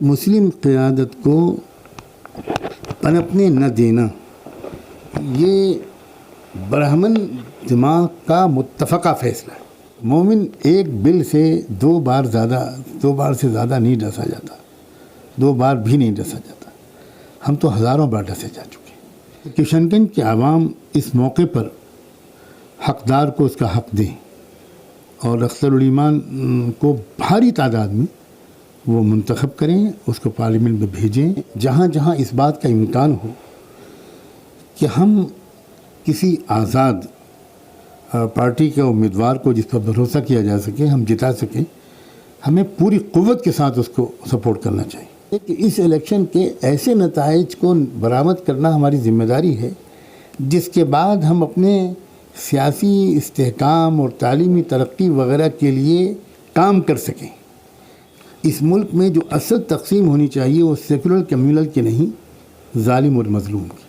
مسلم قیادت کو پنپنے نہ دینا یہ برہمن دماغ کا متفقہ فیصلہ ہے۔ مومن ایک بل سے دو بار سے زیادہ نہیں ڈسا جاتا، 2 بار بھی نہیں ڈسا جاتا۔ ہم تو ہزاروں بار ڈسے جا چکے ہیں۔ کشن گنج کے عوام اس موقع پر حقدار کو اس کا حق دیں اور اختر الایمان کو بھاری تعداد میں وہ منتخب کریں، اس کو پارلیمنٹ میں بھیجیں، جہاں جہاں اس بات کا امکان ہو کہ ہم کسی آزاد پارٹی کے امیدوار کو جس پر بھروسہ کیا جا سکے ہم جتا سکیں، ہمیں پوری قوت کے ساتھ اس کو سپورٹ کرنا چاہیے کہ اس الیکشن کے ایسے نتائج کو برآمد کرنا ہماری ذمہ داری ہے جس کے بعد ہم اپنے سیاسی استحکام اور تعلیمی ترقی وغیرہ کے لیے کام کر سکیں۔ اس ملک میں جو اصل تقسیم ہونی چاہیے وہ سیکولر کمیونل کی نہیں، ظالم اور مظلوم کی۔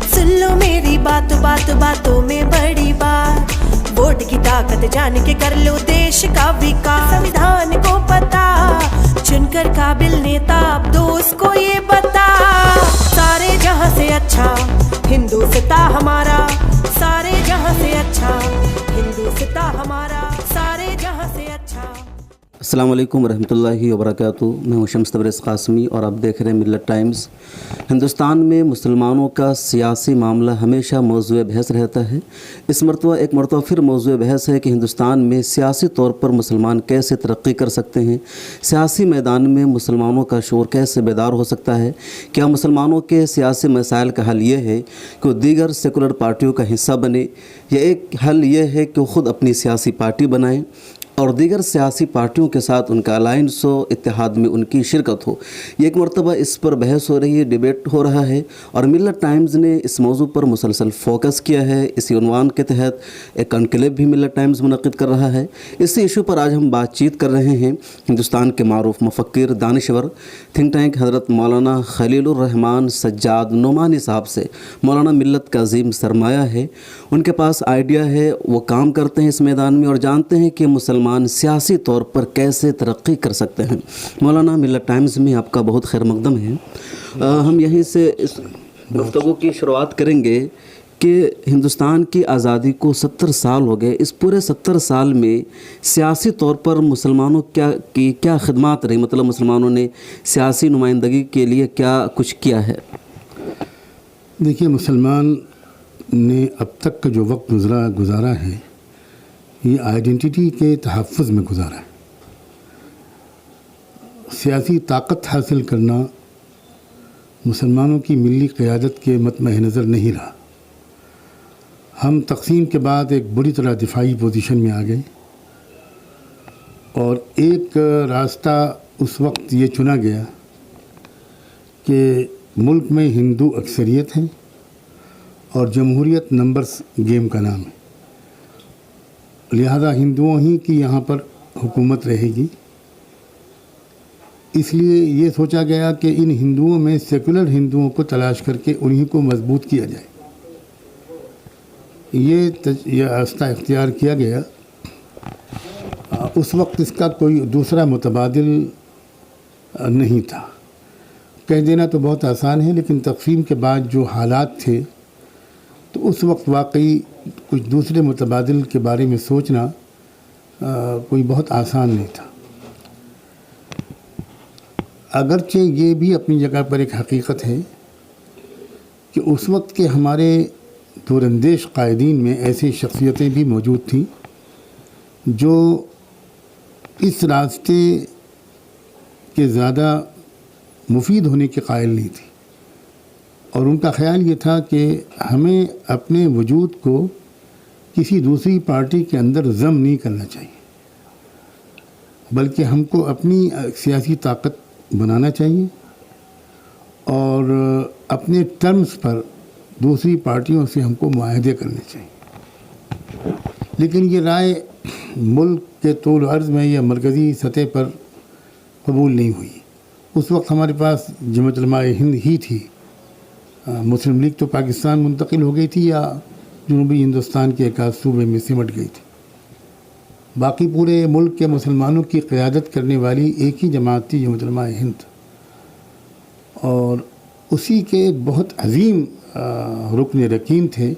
سن لو میری بات باتوں میں بڑی بات، ووٹ کی طاقت جان کے کر لو دیش کا وکاس۔ سمویدھان کو پتا چن کر قابل نیتا اب دو اس کو یہ بتا، سارے جہاں سے اچھا ہندوستان ہمارا، سارے جہاں سے اچھا ہندوستان ہمارا، سارے جہاں سے اچھا۔ السلام علیکم ورحمۃ اللہ وبرکاتہ۔ میں ہوں شمس تبریز قاسمی اور آپ دیکھ رہے ہیں ملت ٹائمز۔ ہندوستان میں مسلمانوں کا سیاسی معاملہ ہمیشہ موضوع بحث رہتا ہے۔ اس مرتبہ ایک مرتبہ پھر موضوع بحث ہے کہ ہندوستان میں سیاسی طور پر مسلمان کیسے ترقی کر سکتے ہیں، سیاسی میدان میں مسلمانوں کا شعور کیسے بیدار ہو سکتا ہے۔ کیا مسلمانوں کے سیاسی مسائل کا حل یہ ہے کہ وہ دیگر سیکولر پارٹیوں کا حصہ بنے، یا ایک حل یہ ہے کہ وہ خود اپنی سیاسی پارٹی بنائیں اور دیگر سیاسی پارٹیوں کے ساتھ ان کا الائنس ہو، اتحاد میں ان کی شرکت ہو؟ یہ ایک مرتبہ اس پر بحث ہو رہی ہے، ڈیبیٹ ہو رہا ہے، اور ملت ٹائمز نے اس موضوع پر مسلسل فوکس کیا ہے۔ اسی عنوان کے تحت ایک کنکلیو بھی ملت ٹائمز منعقد کر رہا ہے۔ اسی ایشو پر آج ہم بات چیت کر رہے ہیں ہندوستان کے معروف مفکر، دانشور، تھنک ٹینک حضرت مولانا خلیل الرحمن سجاد نعمانی صاحب سے۔ مولانا ملت کا عظیم سرمایہ ہے، ان کے پاس آئیڈیا ہے، وہ کام کرتے ہیں اس میدان میں اور جانتے ہیں کہ مسلمان سیاسی طور پر کیسے ترقی کر سکتے ہیں۔ مولانا ملت ٹائمز میں آپ کا بہت خیر مقدم ہے۔ ہم یہیں سے اس گفتگو کی شروعات کریں گے کہ ہندوستان کی آزادی کو 70 سال ہو گئے، اس پورے 70 سال میں سیاسی طور پر مسلمانوں کی کیا خدمات رہی، مطلب مسلمانوں نے سیاسی نمائندگی کے لیے کیا کچھ کیا ہے؟ دیکھیے، مسلمان نے اب تک کا جو وقت گزارا ہے یہ آئیڈینٹی کے تحفظ میں گزارا ہے۔ سیاسی طاقت حاصل کرنا مسلمانوں کی ملی قیادت کے مطمع نظر نہیں رہا۔ ہم تقسیم کے بعد ایک بری طرح دفاعی پوزیشن میں آ گئے، اور ایک راستہ اس وقت یہ چنا گیا کہ ملک میں ہندو اکثریت ہیں اور جمہوریت نمبرز گیم کا نام ہے، لہذا ہندوؤں ہی کی یہاں پر حکومت رہے گی۔ اس لیے یہ سوچا گیا کہ ان ہندوؤں میں سیکولر ہندوؤں کو تلاش کر کے انہی کو مضبوط کیا جائے۔ یہ راستہ اختیار کیا گیا۔ اس وقت اس کا کوئی دوسرا متبادل نہیں تھا۔ کہہ دینا تو بہت آسان ہے، لیکن تقسیم کے بعد جو حالات تھے تو اس وقت واقعی کچھ دوسرے متبادل کے بارے میں سوچنا کوئی بہت آسان نہیں تھا۔ اگرچہ یہ بھی اپنی جگہ پر ایک حقیقت ہے کہ اس وقت کے ہمارے دور اندیش قائدین میں ایسی شخصیتیں بھی موجود تھیں جو اس راستے کے زیادہ مفید ہونے کے قائل نہیں تھی، اور ان کا خیال یہ تھا کہ ہمیں اپنے وجود کو کسی دوسری پارٹی کے اندر ضم نہیں کرنا چاہیے، بلکہ ہم کو اپنی سیاسی طاقت بنانا چاہیے اور اپنے ٹرمز پر دوسری پارٹیوں سے ہم کو معاہدے کرنے چاہیے۔ لیکن یہ رائے ملک کے طول و عرض میں یا مرکزی سطح پر قبول نہیں ہوئی۔ اس وقت ہمارے پاس جمعیت علماء ہند ہی تھی، مسلم لیگ تو پاکستان منتقل ہو گئی تھی یا جنوبی ہندوستان کے ایک آدھ صوبے میں سمٹ گئی تھی۔ باقی پورے ملک کے مسلمانوں کی قیادت کرنے والی ایک ہی جماعت تھی جمعیت علماء ہند، اور اسی کے ایک بہت عظیم رکن رکین تھے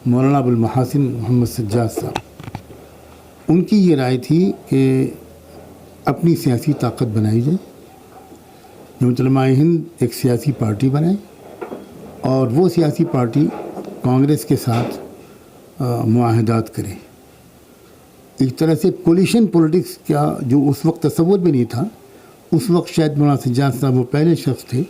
مولانا ابوالمحاسن محمد سجاد صاحب۔ ان کی یہ رائے تھی کہ اپنی سیاسی طاقت بنائی جائے، جمعیت علماء ہند ایک سیاسی پارٹی بنائے، اور وہ سیاسی پارٹی کانگریس کے ساتھ معاہدات کرے۔ ایک طرح سے کولیشن پولیٹکس کا جو اس وقت تصور بھی نہیں تھا، اس وقت شاید مولانا سجاد صاحب وہ پہلے شخص تھے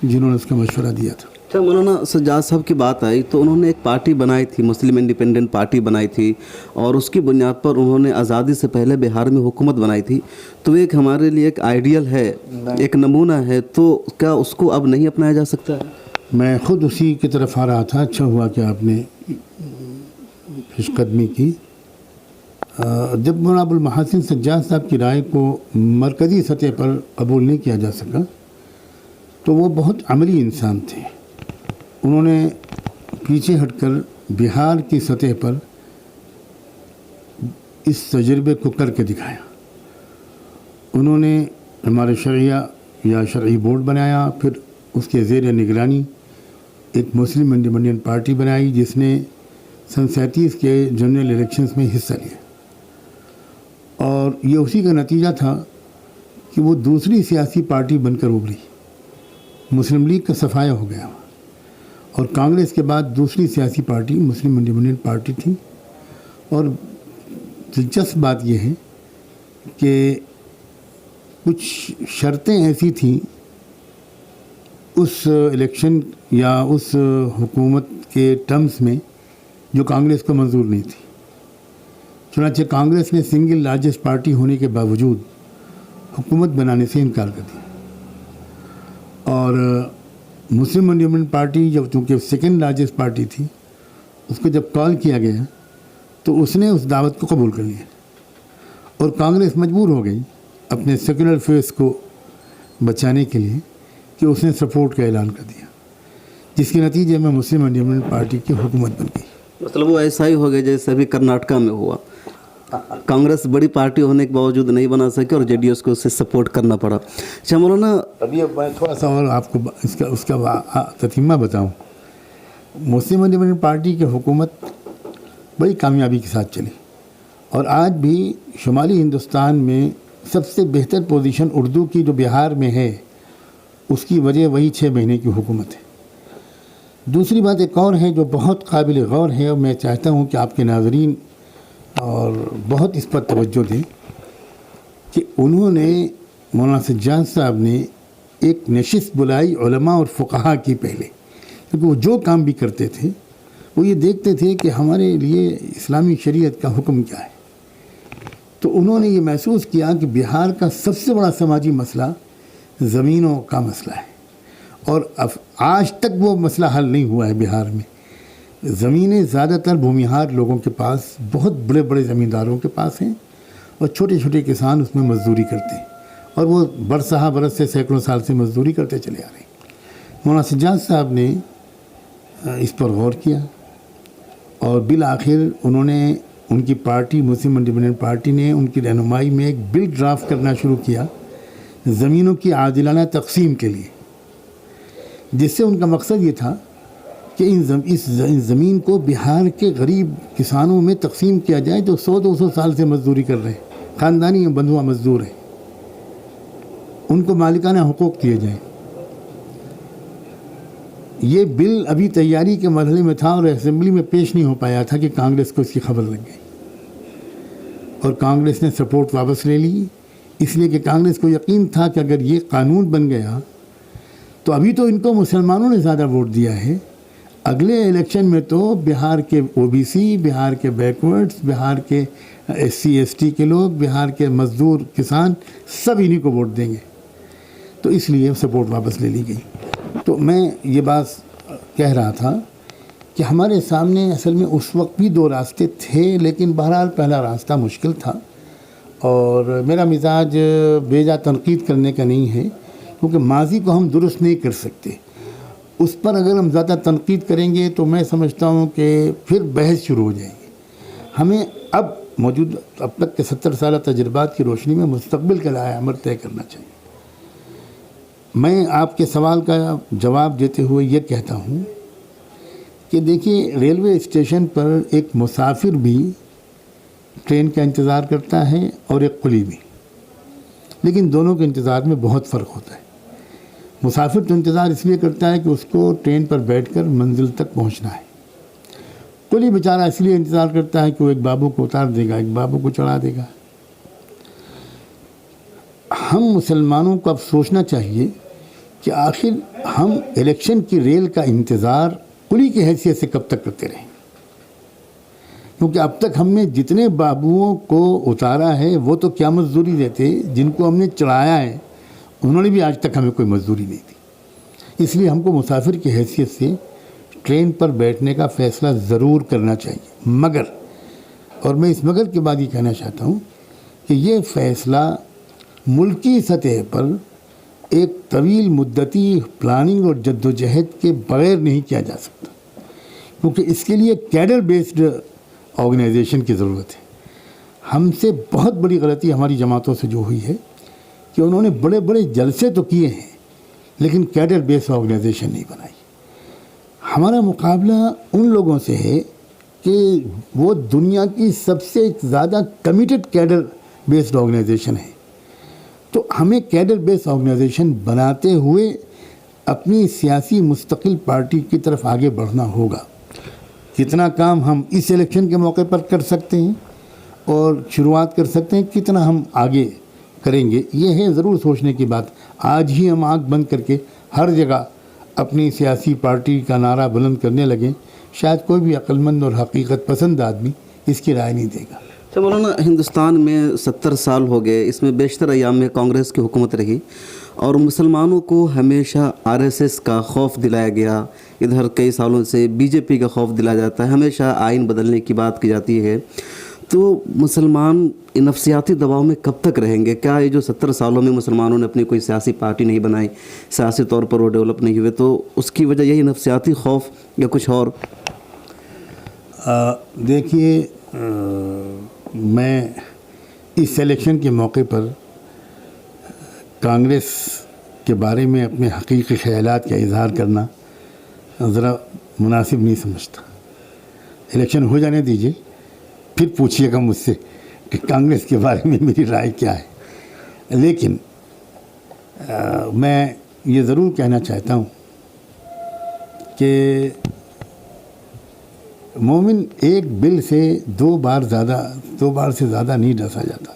جنہوں نے اس کا مشورہ دیا تھا۔ اچھا، مولانا سجاد صاحب کی بات آئی تو انہوں نے ایک پارٹی بنائی تھی، مسلم انڈیپینڈنٹ پارٹی بنائی تھی، اور اس کی بنیاد پر انہوں نے آزادی سے پہلے بہار میں حکومت بنائی تھی، تو ایک ہمارے لیے ایک آئیڈیل ہے، ایک نمونہ ہے، تو کیا اس کو اب نہیں اپنایا جا سکتا ہے؟ میں خود اسی کی طرف آ رہا تھا، اچھا ہوا کہ آپ نے پیش قدمی کی۔ جب مولانا ابوالمحاسن سجاد صاحب کی رائے کو مرکزی سطح پر قبول نہیں کیا جا سکا تو وہ بہت عملی انسان تھے۔ انہوں نے پیچھے ہٹ کر بہار کی سطح پر اس تجربے کو کر کے دکھایا۔ انہوں نے ہمارے شرعیہ یا شرعی بورڈ بنایا، پھر اس کے زیر نگرانی ایک مسلم انڈیپینڈنٹ پارٹی بنائی جس نے سن 37 کے جنرل الیکشنز میں حصہ لیا، اور یہ اسی کا نتیجہ تھا کہ وہ دوسری سیاسی پارٹی بن کر ابھری۔ مسلم لیگ کا صفایا ہو گیا، اور کانگریس کے بعد دوسری سیاسی پارٹی مسلم انڈیپینڈنٹ پارٹی تھی۔ اور دلچسپ بات یہ ہے کہ کچھ شرطیں ایسی تھیں اس الیکشن یا اس حکومت کے ٹرمز میں جو کانگریس کو منظور نہیں تھی، چنانچہ کانگریس نے سنگل لارجسٹ پارٹی ہونے کے باوجود حکومت بنانے سے انکار کر دیا، اور مسلم انڈیپینڈنٹ پارٹی جب چونکہ سیکنڈ لارجسٹ پارٹی تھی، اس کو جب کال کیا گیا تو اس نے اس دعوت کو قبول کر لیا، اور کانگریس مجبور ہو گئی اپنے سیکولر فیس کو بچانے کے لیے کہ اس نے سپورٹ کا اعلان کر دیا، جس کے نتیجے میں مسلم انڈیپینڈنٹ پارٹی کی حکومت بن گئی۔ مطلب وہ ایسا ہی ہو گیا جیسے ابھی کرناٹکا میں ہوا، کانگریس بڑی پارٹی ہونے کے باوجود نہیں بنا سکے اور جے ڈی ایس کو اسے سپورٹ کرنا پڑا۔ اچھا مولانا، ابھی میں تھوڑا سا اور آپ کو اس کا تتمہ بتاؤں۔ مسلم انڈیپینڈنٹ پارٹی کی حکومت بڑی کامیابی کے ساتھ چلی، اور آج بھی شمالی ہندوستان میں سب سے بہتر پوزیشن اردو کی جو بہار میں ہے، اس کی وجہ وہی 6 مہینے کی حکومت ہے۔ دوسری بات ایک اور ہے جو بہت قابل غور ہے، اور میں چاہتا ہوں کہ آپ کے ناظرین اور بہت اس پر توجہ دیں، کہ انہوں نے مولانا سجاد صاحب نے ایک نشست بلائی علماء اور فقہا کی پہلے، کیونکہ وہ جو کام بھی کرتے تھے وہ یہ دیکھتے تھے کہ ہمارے لیے اسلامی شریعت کا حکم کیا ہے۔ تو انہوں نے یہ محسوس کیا کہ بہار کا سب سے بڑا سماجی مسئلہ زمینوں کا مسئلہ ہے، اور آج تک وہ مسئلہ حل نہیں ہوا ہے۔ بہار میں زمینیں زیادہ تر بھومیہار لوگوں کے پاس، بہت بڑے بڑے زمینداروں کے پاس ہیں، اور چھوٹے چھوٹے کسان اس میں مزدوری کرتے ہیں، اور وہ برسہ برس سے سینکڑوں سال سے مزدوری کرتے چلے آ رہے ہیں۔ مولانا سجاد صاحب نے اس پر غور کیا، اور بالآخر انہوں نے، ان کی پارٹی مسلم انڈیپینڈنٹ پارٹی نے ان کی رہنمائی میں ایک بل ڈرافٹ کرنا شروع کیا زمینوں کی عادلانہ تقسیم کے لیے، جس سے ان کا مقصد یہ تھا کہ اس زمین کو بہار کے غریب کسانوں میں تقسیم کیا جائے جو 100-200 سال سے مزدوری کر رہے ہیں، خاندانی بندھوا مزدور ہیں، ان کو مالکانہ حقوق دیے جائیں۔ یہ بل ابھی تیاری کے مرحلے میں تھا اور اسمبلی میں پیش نہیں ہو پایا تھا کہ کانگریس کو اس کی خبر لگ گئی، اور کانگریس نے سپورٹ واپس لے لی، اس لیے کہ کانگریس کو یقین تھا کہ اگر یہ قانون بن گیا تو ابھی تو ان کو مسلمانوں نے زیادہ ووٹ دیا ہے، اگلے الیکشن میں تو بہار کے OBC، بہار کے بیکورڈز، بہار کے SC/ST کے لوگ، بہار کے مزدور کسان سب انہی کو ووٹ دیں گے، تو اس لیے سپورٹ واپس لے لی گئی۔ تو میں یہ بات کہہ رہا تھا کہ ہمارے سامنے اصل میں اس وقت بھی 2 راستے تھے، لیکن بہرحال پہلا راستہ مشکل تھا، اور میرا مزاج بیجا تنقید کرنے کا نہیں ہے، کیونکہ ماضی کو ہم درست نہیں کر سکتے، اس پر اگر ہم زیادہ تنقید کریں گے تو میں سمجھتا ہوں کہ پھر بحث شروع ہو جائے گی۔ ہمیں اب موجود اب تک کے 70 سالہ تجربات کی روشنی میں مستقبل کا رائے عمل طے کرنا چاہیے۔ میں آپ کے سوال کا جواب دیتے ہوئے یہ کہتا ہوں کہ دیکھیے، ریلوے اسٹیشن پر ایک مسافر بھی ٹرین کا انتظار کرتا ہے اور ایک قلی بھی، لیکن دونوں کے انتظار میں بہت فرق ہوتا ہے۔ مسافر تو انتظار اس لیے کرتا ہے کہ اس کو ٹرین پر بیٹھ کر منزل تک پہنچنا ہے، قلی بیچارہ اس لیے انتظار کرتا ہے کہ وہ ایک بابو کو اتار دے گا، ایک بابو کو چڑھا دے گا۔ ہم مسلمانوں کو اب سوچنا چاہیے کہ آخر ہم الیکشن کی ریل کا انتظار قلی کی حیثیت سے کب تک کرتے رہیں، کیونکہ اب تک ہم نے جتنے بابوؤں کو اتارا ہے وہ تو کیا مزدوری دیتے، جن کو ہم نے چڑھایا ہے انہوں نے بھی آج تک ہمیں کوئی مزدوری نہیں دی۔ اس لیے ہم کو مسافر کی حیثیت سے ٹرین پر بیٹھنے کا فیصلہ ضرور کرنا چاہیے، مگر، اور میں اس مگر کے بعد یہ کہنا چاہتا ہوں کہ یہ فیصلہ ملکی سطح پر ایک طویل مدتی پلاننگ اور جدوجہد کے بغیر نہیں کیا جا سکتا، کیونکہ اس کے لیے کیڈر بیسڈ آرگنائزیشن کی ضرورت ہے۔ ہم سے بہت بڑی غلطی ہماری جماعتوں سے جو ہوئی ہے کہ انہوں نے بڑے بڑے جلسے تو کیے ہیں لیکن کیڈر بیسڈ آرگنائزیشن نہیں بنائی۔ ہمارا مقابلہ ان لوگوں سے ہے کہ وہ دنیا کی سب سے زیادہ کمیٹڈ کیڈر بیسڈ آرگنائزیشن ہے، تو ہمیں کیڈر بیسڈ آرگنائزیشن بناتے ہوئے اپنی سیاسی مستقل پارٹی کی طرف آگے بڑھنا ہوگا۔ کتنا کام ہم اس الیکشن کے موقع پر کر سکتے ہیں اور شروعات کر سکتے ہیں، کتنا ہم آگے کریں گے، یہ ہے ضرور سوچنے کی بات۔ آج ہی ہم آنکھ بند کر کے ہر جگہ اپنی سیاسی پارٹی کا نعرہ بلند کرنے لگیں، شاید کوئی بھی عقل مند اور حقیقت پسند آدمی اس کی رائے نہیں دے گا۔ تو مولانا، ہندوستان میں 70 سال ہو گئے، اس میں بیشتر ایام میں کانگریس کی حکومت رہی اور مسلمانوں کو ہمیشہ RSS کا خوف دلایا گیا، ادھر کئی سالوں سے BJP کا خوف دلایا جاتا ہے، ہمیشہ آئین بدلنے کی بات کی جاتی ہے۔ تو مسلمان نفسیاتی دباؤ میں کب تک رہیں گے؟ کیا یہ جو 70 سالوں میں مسلمانوں نے اپنی کوئی سیاسی پارٹی نہیں بنائی، سیاسی طور پر وہ ڈیولپ نہیں ہوئے، تو اس کی وجہ یہی نفسیاتی خوف یا کچھ اور؟ دیکھیے، میں اس الیکشن کے موقع پر کانگریس کے بارے میں اپنے حقیقی خیالات کا اظہار کرنا ذرا مناسب نہیں سمجھتا۔ الیکشن ہو جانے دیجیے، پھر پوچھیے گا مجھ سے کہ کانگریس کے بارے میں میری رائے کیا ہے۔ لیکن میں یہ ضرور کہنا چاہتا ہوں کہ مومن ایک بل سے دو بار سے زیادہ نہیں ڈسا جاتا،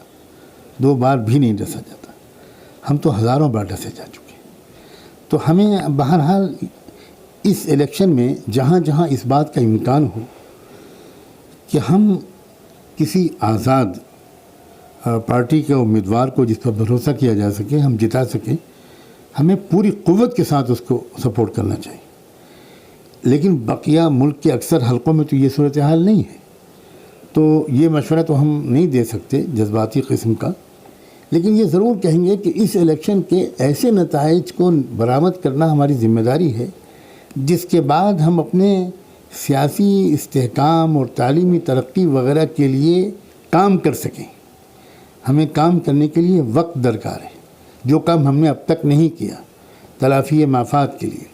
2 بار بھی نہیں ڈسا جاتا، ہم تو ہزاروں بار ڈسے جا چکے ہیں۔ تو ہمیں بہرحال اس الیکشن میں جہاں جہاں اس بات کا امکان ہو کہ ہم کسی آزاد پارٹی کے امیدوار کو جس پر بھروسہ کیا جا سکے ہم جتا سکیں، ہمیں پوری قوت کے ساتھ اس کو سپورٹ کرنا چاہیے۔ لیکن بقیہ ملک کے اکثر حلقوں میں تو یہ صورتحال نہیں ہے، تو یہ مشورہ تو ہم نہیں دے سکتے جذباتی قسم کا، لیکن یہ ضرور کہیں گے کہ اس الیکشن کے ایسے نتائج کو برآمد کرنا ہماری ذمہ داری ہے جس کے بعد ہم اپنے سیاسی استحکام اور تعلیمی ترقی وغیرہ کے لیے کام کر سکیں۔ ہمیں کام کرنے کے لیے وقت درکار ہے، جو کام ہم نے اب تک نہیں کیا تلافی مافات کے لیے،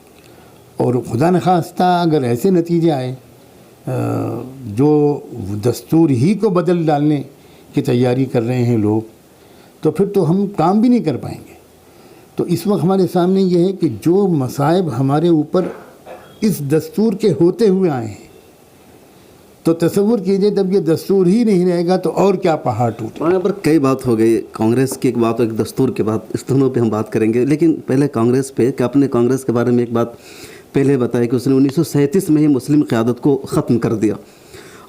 اور خدا نخواستہ اگر ایسے نتیجے آئے جو دستور ہی کو بدل ڈالنے کی تیاری کر رہے ہیں لوگ، تو پھر تو ہم کام بھی نہیں کر پائیں گے۔ تو اس وقت ہمارے سامنے یہ ہے کہ جو مصائب ہمارے اوپر اس دستور کے ہوتے ہوئے آئے ہیں، تو تصور کیجئے جب یہ دستور ہی نہیں رہے گا تو اور کیا پہاڑ ٹوٹے۔ یہاں پر کئی بات ہو گئی، کانگریس کی ایک بات اور ایک دستور کی بات، اس دونوں پہ ہم بات کریں گے، لیکن پہلے کانگریس پہ، کہ اپنے کانگریس کے بارے میں ایک بات پہلے بتایا کہ اس نے 1937 میں ہی مسلم قیادت کو ختم کر دیا،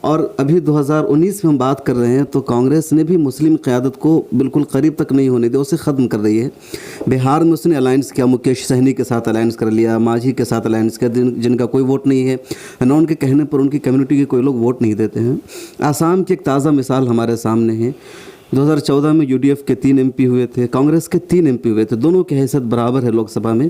اور ابھی 2019 میں ہم بات کر رہے ہیں تو کانگریس نے بھی مسلم قیادت کو بالکل قریب تک نہیں ہونے دیا، اسے ختم کر رہی ہے۔ بہار میں اس نے الائنس کیا، مکیش سہنی کے ساتھ الائنس کر لیا، ماجھی کے ساتھ الائنس کیا، جن کا کوئی ووٹ نہیں ہے، نہ ان کے کہنے پر ان کی کمیونٹی کے کوئی لوگ ووٹ نہیں دیتے ہیں۔ آسام کی ایک تازہ مثال ہمارے سامنے ہے، 2014 میں UDF کے 3 MP ہوئے تھے، کانگریس کے 3 MP ہوئے تھے، دونوں کی حیثیت برابر ہے لوک سبھا میں،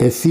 SC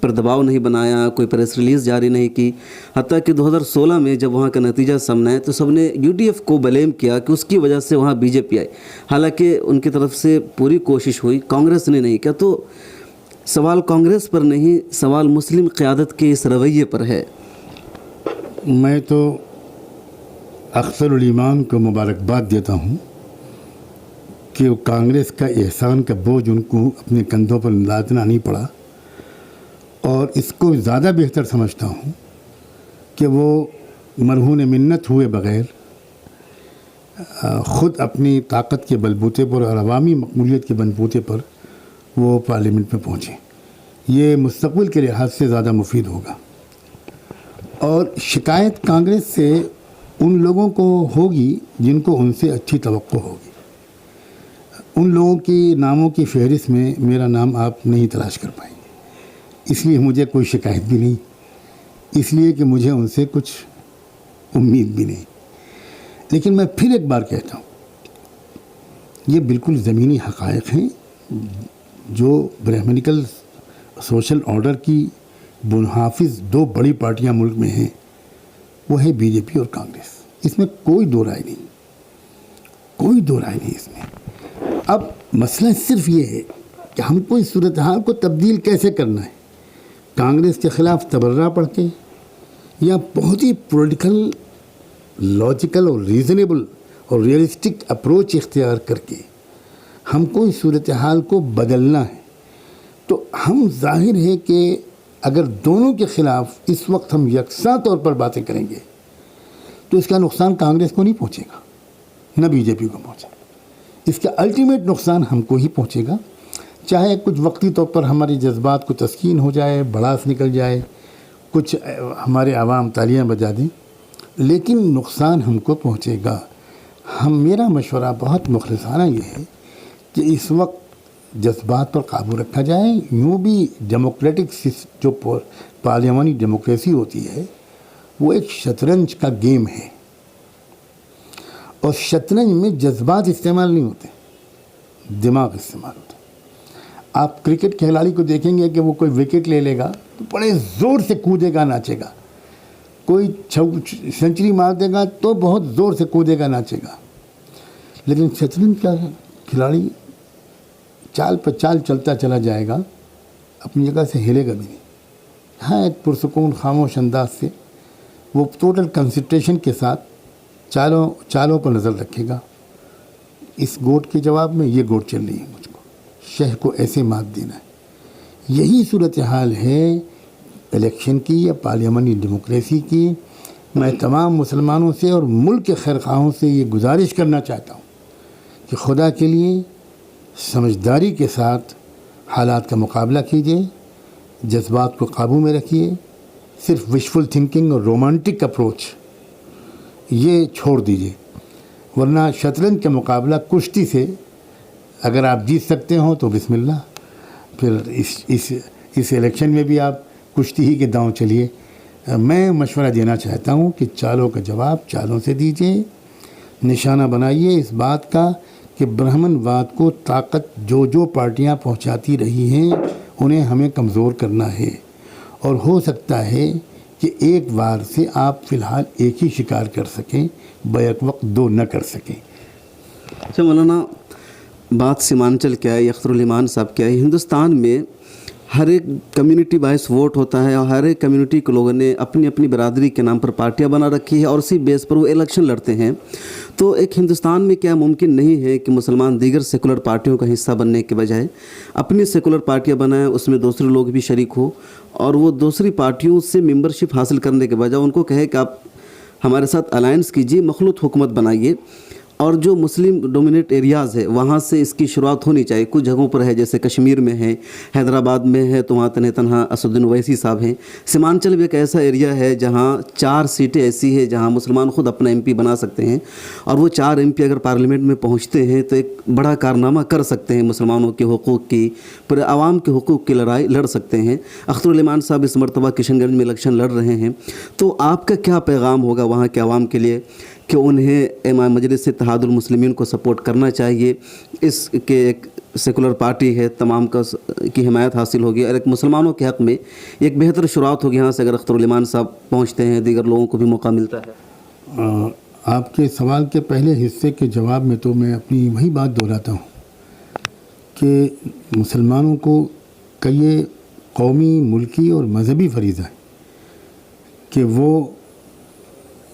پر دباؤ نہیں بنایا, کوئی پریس ریلیز جاری نہیں کی. حتیٰ کہ 2016 میں جب وہاں کا نتیجہ سامنے آیا تو سب نے UDF کو بلیم کیا کہ اس کی وجہ سے وہاں BJP آئی, حالانکہ ان کی طرف سے پوری کوشش ہوئی, کانگریس نے نہیں کیا. تو سوال کانگریس پر نہیں, سوال مسلم قیادت کے اس رویے پر ہے. میں تو اختر الایمان کو مبارکباد دیتا ہوں کہ کانگریس کا احسان کا بوجھ ان کو اپنے کندھوں پر لادنا نہیں پڑا, اور اس کو زیادہ بہتر سمجھتا ہوں کہ وہ مرہون منت ہوئے بغیر خود اپنی طاقت کے بلبوتے پر اور عوامی مقبولیت کے بلبوتے پر وہ پارلیمنٹ میں پہنچے. یہ مستقبل کے لحاظ سے زیادہ مفید ہوگا. اور شکایت کانگریس سے ان لوگوں کو ہوگی جن کو ان سے اچھی توقع ہوگی. ان لوگوں کی ناموں کی فہرست میں میرا نام آپ نہیں تلاش کر پائیں گے, اس لیے مجھے کوئی شکایت بھی نہیں, اس لیے کہ مجھے ان سے کچھ امید بھی نہیں. لیکن میں پھر ایک بار کہتا ہوں, یہ بالکل زمینی حقائق ہیں جو برہمنیکل سوشل آرڈر کی بنحافظ دو بڑی پارٹیاں ملک میں ہیں, وہ ہے BJP اور کانگریس. اس میں کوئی دو رائے نہیں, کوئی دو رائے نہیں اس میں. اب مسئلہ صرف یہ ہے کہ ہم کو اس صورتحال کو تبدیل کیسے کرنا ہے, کانگریس کے خلاف تبرہ پڑھ کے یا بہت ہی پولیٹیکل, لاجیکل اور ریزنیبل اور ریئلسٹک اپروچ اختیار کر کے ہم کو اس صورتحال کو بدلنا ہے. تو ہم ظاہر ہے کہ اگر دونوں کے خلاف اس وقت ہم یکساں طور پر باتیں کریں گے تو اس کا نقصان کانگریس کو نہیں پہنچے گا, نہ BJP کو پہنچے گا. اس کا الٹیمیٹ نقصان ہم کو ہی پہنچے گا. چاہے کچھ وقتی طور پر ہماری جذبات کو تسکین ہو جائے, بڑاس نکل جائے, کچھ ہمارے عوام تالیاں بجا دیں, لیکن نقصان ہم کو پہنچے گا. میرا مشورہ بہت مخلصانہ یہ ہے کہ اس وقت جذبات پر قابو رکھا جائے. یوں بھی ڈیموکریٹک جو پارلیمانی ڈیموکریسی ہوتی ہے وہ ایک شطرنج کا گیم ہے, اور شطرنج میں جذبات استعمال نہیں ہوتے, دماغ استعمال ہوتا ہے. آپ کرکٹ کھلاڑی کو دیکھیں گے کہ وہ کوئی وکٹ لے لے گا تو بڑے زور سے کودے گا, ناچے گا. کوئی سنچری مار دے گا تو بہت زور سے کودے گا, ناچے گا. لیکن شطرنج کا کھلاڑی چال پہ چال چلتا چلا جائے گا, اپنی جگہ سے ہلے گا بھی نہیں. ہاں, ایک پرسکون خاموش انداز سے وہ ٹوٹل کنسنٹریشن کے ساتھ چالوں پر نظر رکھے گا. اس گوٹ کے جواب میں یہ گوٹ چل رہی ہے, مجھ کو شہ کو ایسے مات دینا ہے. یہی صورتحال ہے الیکشن کی یا پارلیمانی ڈیموکریسی کی. میں تمام مسلمانوں سے اور ملک کے خیرخواہوں سے یہ گزارش کرنا چاہتا ہوں کہ خدا کے لیے سمجھداری کے ساتھ حالات کا مقابلہ کیجیے, جذبات کو قابو میں رکھیے. صرف وشفل تھنکنگ اور رومانٹک اپروچ یہ چھوڑ دیجیے, ورنہ شطرنج کا مقابلہ کشتی سے اگر آپ جیت سکتے ہوں تو بسم اللہ, پھر اس الیکشن میں بھی آپ کشتی ہی کے داؤں چلیے. میں مشورہ دینا چاہتا ہوں کہ چالوں کا جواب چالوں سے دیجیے. نشانہ بنائیے اس بات کا کہ برہمن واد کو طاقت جو پارٹیاں پہنچاتی رہی ہیں انہیں ہمیں کمزور کرنا ہے, اور ہو سکتا ہے کہ ایک بار سے آپ فی الحال ایک ہی شکار کر سکیں, بیک وقت دو نہ کر سکیں. اچھا مولانا, بات سیمانچل کیا ہے, اختر الایمان صاحب کیا ہے, ہندوستان میں ہر ایک کمیونٹی باعث ووٹ ہوتا ہے, اور ہر ایک کمیونٹی کے لوگوں نے اپنی اپنی برادری کے نام پر پارٹیاں بنا رکھی ہے, اور اسی بیس پر وہ الیکشن لڑتے ہیں. تو ایک ہندوستان میں کیا ممکن نہیں ہے کہ مسلمان دیگر سیکولر پارٹیوں کا حصہ بننے کے بجائے اپنی سیکولر پارٹیاں بنائیں, اس میں دوسرے لوگ بھی شریک ہو, اور وہ دوسری پارٹیوں سے ممبرشپ حاصل کرنے کے بجائے ان کو کہے کہ آپ ہمارے ساتھ الائنس کیجیے, مخلوط حکومت بنائیے, اور جو مسلم ڈومینیٹ ایریاز ہے وہاں سے اس کی شروعات ہونی چاہیے. کچھ جگہوں پر ہے, جیسے کشمیر میں ہے, حیدرآباد میں ہے, تو وہاں تنہا اسد الدین اویسی صاحب ہیں. سیمانچل بھی ایک ایسا ایریا ہے جہاں 4 سیٹیں ایسی ہیں جہاں مسلمان خود اپنا MP بنا سکتے ہیں, اور وہ 4 MP اگر پارلیمنٹ میں پہنچتے ہیں تو ایک بڑا کارنامہ کر سکتے ہیں, مسلمانوں کے حقوق کی, پورے عوام کے حقوق کی لڑائی لڑ سکتے ہیں. اختر الایمان صاحب اس مرتبہ کشن گنج میں الیکشن لڑ رہے ہیں, تو آپ کا کیا پیغام ہوگا وہاں کے عوام کے لیے کہ انہیں امام مجلس اتحاد المسلمین کو سپورٹ کرنا چاہیے, اس کے ایک سیکولر پارٹی ہے تمام کی حمایت حاصل ہوگی اور ایک مسلمانوں کے حق میں ایک بہتر شروعات ہوگی یہاں سے اگر اختر الایمان صاحب پہنچتے ہیں دیگر لوگوں کو بھی موقع ملتا ہے. آپ کے سوال کے پہلے حصے کے جواب میں تو میں اپنی وہی بات دہراتا ہوں کہ مسلمانوں کو کا یہ قومی ملکی اور مذہبی فریضہ ہے کہ وہ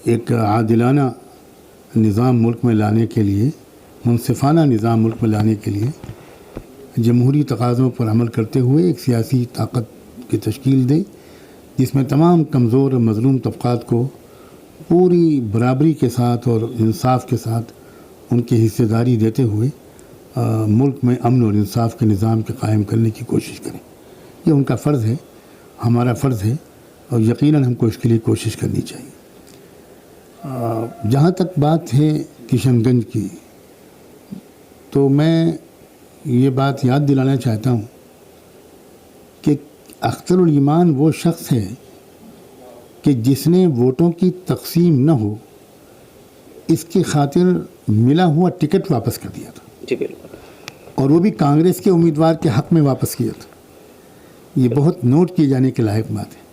ایک عادلانہ نظام ملک میں لانے کے لیے منصفانہ نظام ملک میں لانے کے لیے جمہوری تقاضوں پر عمل کرتے ہوئے ایک سیاسی طاقت کی تشکیل دے جس میں تمام کمزور اور مظلوم طبقات کو پوری برابری کے ساتھ اور انصاف کے ساتھ ان کی حصہ داری دیتے ہوئے ملک میں امن اور انصاف کے نظام کے قائم کرنے کی کوشش کریں. یہ ان کا فرض ہے, ہمارا فرض ہے اور یقیناً ہم کو اس کے لیے کوشش کرنی چاہیے. جہاں تک بات ہے کشن گنج کی, تو میں یہ بات یاد دلانا چاہتا ہوں کہ اختر الایمان وہ شخص ہے کہ جس نے ووٹوں کی تقسیم نہ ہو اس کی خاطر ملا ہوا ٹکٹ واپس کر دیا تھا. جی بالکل. اور وہ بھی کانگریس کے امیدوار کے حق میں واپس کیا تھا. یہ بہت نوٹ کیے جانے کے لائق بات ہے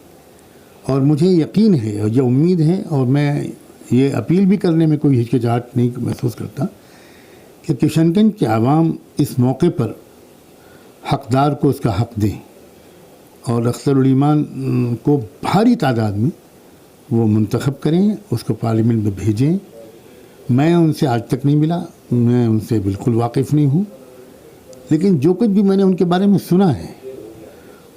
اور مجھے یقین ہے اور یہ امید ہے اور میں یہ اپیل بھی کرنے میں کوئی ہچکچاہٹ نہیں محسوس کرتا کہ کشن گنج کے عوام اس موقع پر حقدار کو اس کا حق دیں اور اختر الایمان کو بھاری تعداد میں وہ منتخب کریں, اس کو پارلیمنٹ میں بھیجیں. میں ان سے آج تک نہیں ملا, میں ان سے بالکل واقف نہیں ہوں, لیکن جو کچھ بھی میں نے ان کے بارے میں سنا ہے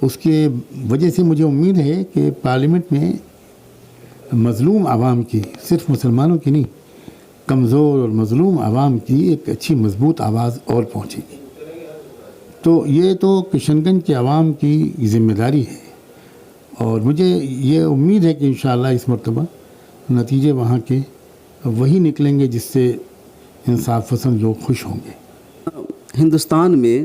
اس کے وجہ سے مجھے امید ہے کہ پارلیمنٹ میں مظلوم عوام کی, صرف مسلمانوں کی نہیں, کمزور اور مظلوم عوام کی ایک اچھی مضبوط آواز اور پہنچے گی. تو یہ تو کشن گنج کے عوام کی ذمہ داری ہے اور مجھے یہ امید ہے کہ انشاءاللہ اس مرتبہ نتیجے وہاں کے وہی نکلیں گے جس سے انصاف پسند لوگ خوش ہوں گے. ہندوستان میں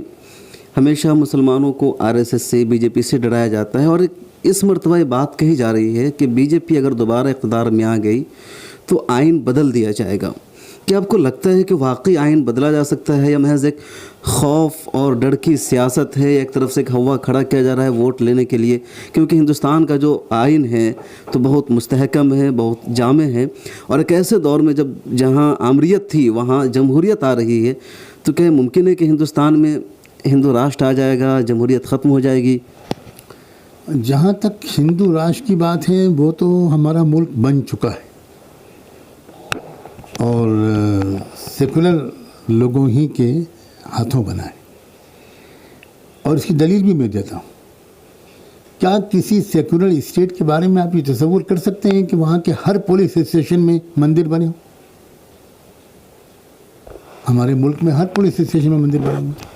ہمیشہ مسلمانوں کو RSS سے بی جے پی سے ڈرایا جاتا ہے اور اس مرتبہ یہ بات کہی جا رہی ہے کہ بی جے پی اگر دوبارہ اقتدار میں آ گئی تو آئین بدل دیا جائے گا. کیا آپ کو لگتا ہے کہ واقعی آئین بدلا جا سکتا ہے یا محض ایک خوف اور ڈر کی سیاست ہے, ایک طرف سے ایک ہوا کھڑا کیا جا رہا ہے ووٹ لینے کے لیے؟ کیونکہ ہندوستان کا جو آئین ہے تو بہت مستحکم ہے, بہت جامع ہے اور ایک ایسے دور میں جب جہاں آمریت تھی وہاں جمہوریت آ رہی ہے, تو کیا ممکن ہے کہ ہندوستان میں ہندو راشٹر آ جائے گا, جمہوریت ختم ہو جائے گی؟ جہاں تک ہندو راشٹر کی بات ہے وہ تو ہمارا ملک بن چکا ہے اور سیکولر لوگوں ہی کے ہاتھوں بنا ہے. اور اس کی دلیل بھی میں دیتا ہوں. کیا کسی سیکولر اسٹیٹ کے بارے میں آپ یہ تصور کر سکتے ہیں کہ وہاں کے ہر پولیس اسٹیشن میں مندر بنے ہوں؟ ہمارے ملک میں ہر پولیس اسٹیشن میں مندر بنے ہوئے.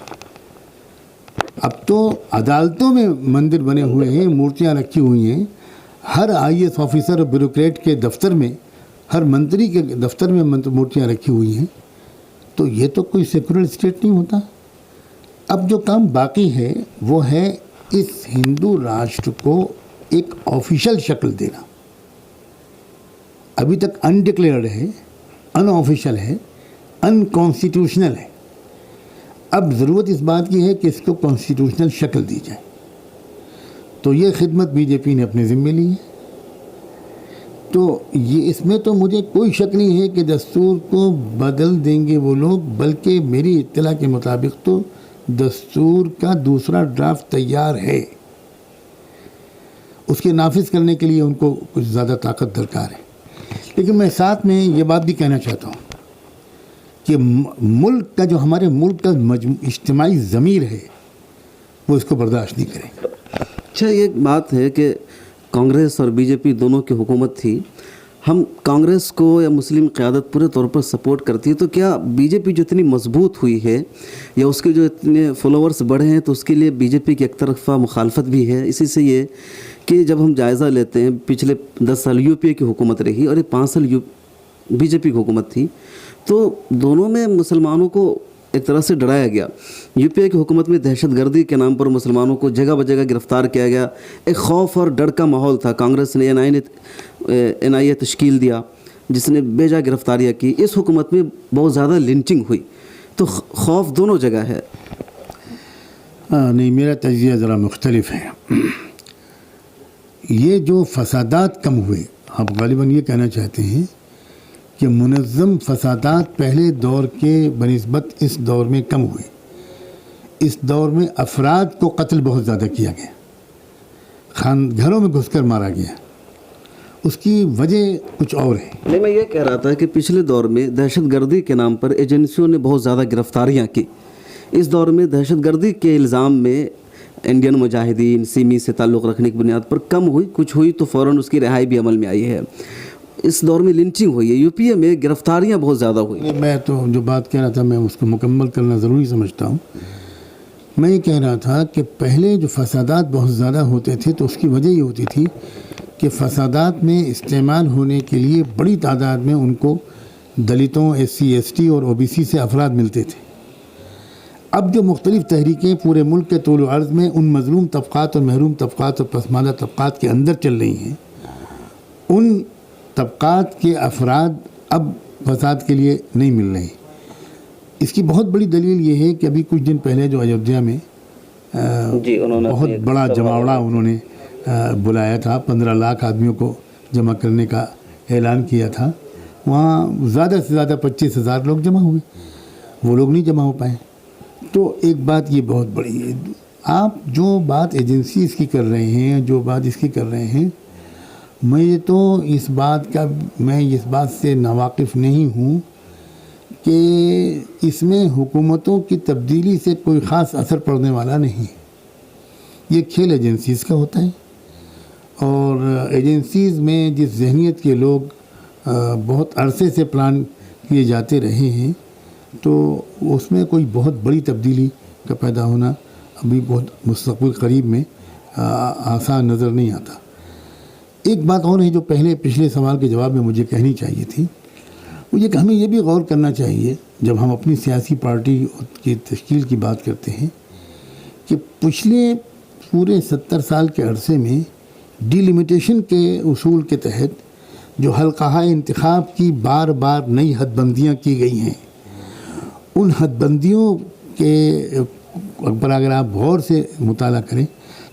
اب تو عدالتوں میں مندر بنے ہوئے ہیں, مورتیاں رکھی ہوئی ہیں. ہر IAS آفیسر اور بیوروکریٹ کے دفتر میں, ہر منتری کے دفتر میں مورتیاں رکھی ہوئی ہیں. تو یہ تو کوئی سیکولر اسٹیٹ نہیں ہوتا. اب جو کام باقی ہے وہ ہے اس ہندو راشٹر کو ایک آفیشل شکل دینا. ابھی تک انڈکلیئرڈ ہے, ان آفیشل ہے, ان کانسٹیٹیوشنل ہے. اب ضرورت اس بات کی ہے کہ اس کو کانسٹیٹیوشنل شکل دی جائے. تو یہ خدمت بی جے پی نے اپنے ذمے لی ہے. تو یہ اس میں تو مجھے کوئی شک نہیں ہے کہ دستور کو بدل دیں گے وہ لوگ, بلکہ میری اطلاع کے مطابق تو دستور کا دوسرا ڈرافٹ تیار ہے. اس کے نافذ کرنے کے لیے ان کو کچھ زیادہ طاقت درکار ہے. لیکن میں ساتھ میں یہ بات بھی کہنا چاہتا ہوں کہ ملک کا جو ہمارے ملک کا اجتماعی ضمیر ہے وہ اس کو برداشت نہیں کرے گا. اچھا, یہ ایک بات ہے کہ کانگریس اور بی جے پی دونوں کی حکومت تھی, ہم کانگریس کو یا مسلم قیادت پورے طور پر سپورٹ کرتی ہے, تو کیا بی جے پی جو اتنی مضبوط ہوئی ہے یا اس کے جو اتنے فالوورز بڑھے ہیں تو اس کے لیے بی جے پی کی ایک طرفہ مخالفت بھی ہے؟ اسی سے یہ کہ جب ہم جائزہ لیتے ہیں, پچھلے 10 سال یو پی اے کی حکومت رہی اور یہ 5 سال بی جے پی کی حکومت تھی, تو دونوں میں مسلمانوں کو ایک طرح سے ڈرایا گیا. یو پی اے کی حکومت میں دہشت گردی کے نام پر مسلمانوں کو جگہ بجگہ گرفتار کیا گیا, ایک خوف اور ڈر کا ماحول تھا. کانگریس نے این آئی اے تشکیل دیا جس نے بے جا گرفتاریاں کی. اس حکومت میں بہت زیادہ لنچنگ ہوئی, تو خوف دونوں جگہ ہے. نہیں، میرا تجزیہ ذرا مختلف ہے. یہ جو فسادات کم ہوئے، آپ غالباً یہ کہنا چاہتے ہیں کہ منظم فسادات پہلے دور کے بنسبت اس دور میں کم ہوئے. اس دور میں افراد کو قتل بہت زیادہ کیا گیا، گھروں میں گھس کر مارا گیا. اس کی وجہ کچھ اور ہے. نہیں، میں یہ کہہ رہا تھا کہ پچھلے دور میں دہشت گردی کے نام پر ایجنسیوں نے بہت زیادہ گرفتاریاں کی. اس دور میں دہشت گردی کے الزام میں انڈین مجاہدین سیمی سے تعلق رکھنے کی بنیاد پر کم ہوئی، کچھ ہوئی تو فوراً اس کی رہائی بھی عمل میں آئی ہے. اس دور میں لنچنگ ہوئی ہے، یو پی اے میں گرفتاریاں بہت زیادہ ہوئی. میں تو جو بات کہہ رہا تھا میں اس کو مکمل کرنا ضروری سمجھتا ہوں. میں یہ کہہ رہا تھا کہ پہلے جو فسادات بہت زیادہ ہوتے تھے تو اس کی وجہ یہ ہوتی تھی کہ فسادات میں استعمال ہونے کے لیے بڑی تعداد میں ان کو دلتوں، ایس سی ایس ٹی اور او بی سی سے افراد ملتے تھے. اب جو مختلف تحریکیں پورے ملک کے طول و عرض میں ان مظلوم طبقات اور محروم طبقات اور پسماندہ طبقات کے اندر چل رہی ہیں، ان طبقات کے افراد اب فساد کے لیے نہیں مل رہے. اس کی بہت بڑی دلیل یہ ہے کہ ابھی کچھ دن پہلے جو ایودھیا میں بہت بڑا جماوڑا انہوں نے بلایا تھا، 15 لاکھ آدمیوں کو جمع کرنے کا اعلان کیا تھا. وہاں زیادہ سے زیادہ 25,000 لوگ جمع ہوئے، وہ لوگ نہیں جمع ہو پائے. تو ایک بات یہ بہت بڑی ہے. آپ جو بات ایجنسیز کی کر رہے ہیں، جو بات اس کی کر رہے ہیں، میں تو اس بات سے ناواقف نہیں ہوں کہ اس میں حکومتوں کی تبدیلی سے کوئی خاص اثر پڑنے والا نہیں. یہ کھیل ایجنسیز کا ہوتا ہے، اور ایجنسیز میں جس ذہنیت کے لوگ بہت عرصے سے پلان کیے جاتے رہے ہیں، تو اس میں کوئی بہت بڑی تبدیلی کا پیدا ہونا ابھی بہت مستقبل قریب میں آسان نظر نہیں آتا. ایک بات اور ہے جو پچھلے سوال کے جواب میں مجھے کہنی چاہیے تھی، وہ یہ کہ ہمیں یہ بھی غور کرنا چاہیے جب ہم اپنی سیاسی پارٹی کی تشکیل کی بات کرتے ہیں کہ پچھلے پورے 70 سال کے عرصے میں ڈی لیمیٹیشن کے اصول کے تحت جو حلقہ انتخاب کی بار بار نئی حد بندیاں کی گئی ہیں، ان حد بندیوں کے پر اگر آپ غور سے مطالعہ کریں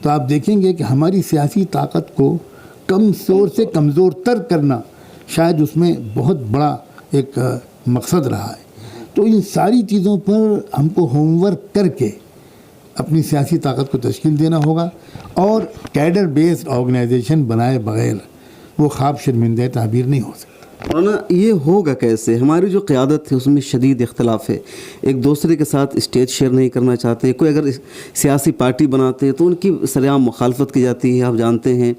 تو آپ دیکھیں گے کہ ہماری سیاسی طاقت کو کمزور سے کمزور تر کرنا شاید اس میں بہت بڑا ایک مقصد رہا ہے. تو ان ساری چیزوں پر ہم کو ہوم ورک کر کے اپنی سیاسی طاقت کو تشکیل دینا ہوگا، اور کیڈر بیسڈ آرگنائزیشن بنائے بغیر وہ خواب شرمندہ تعبیر نہیں ہو سکتا. مولانا یہ ہوگا کیسے؟ ہماری جو قیادت ہے اس میں شدید اختلاف ہے، ایک دوسرے کے ساتھ اسٹیج شیئر نہیں کرنا چاہتے. کوئی اگر سیاسی پارٹی بناتے ہیں تو ان کی سرعام مخالفت کی جاتی ہے، آپ جانتے ہیں.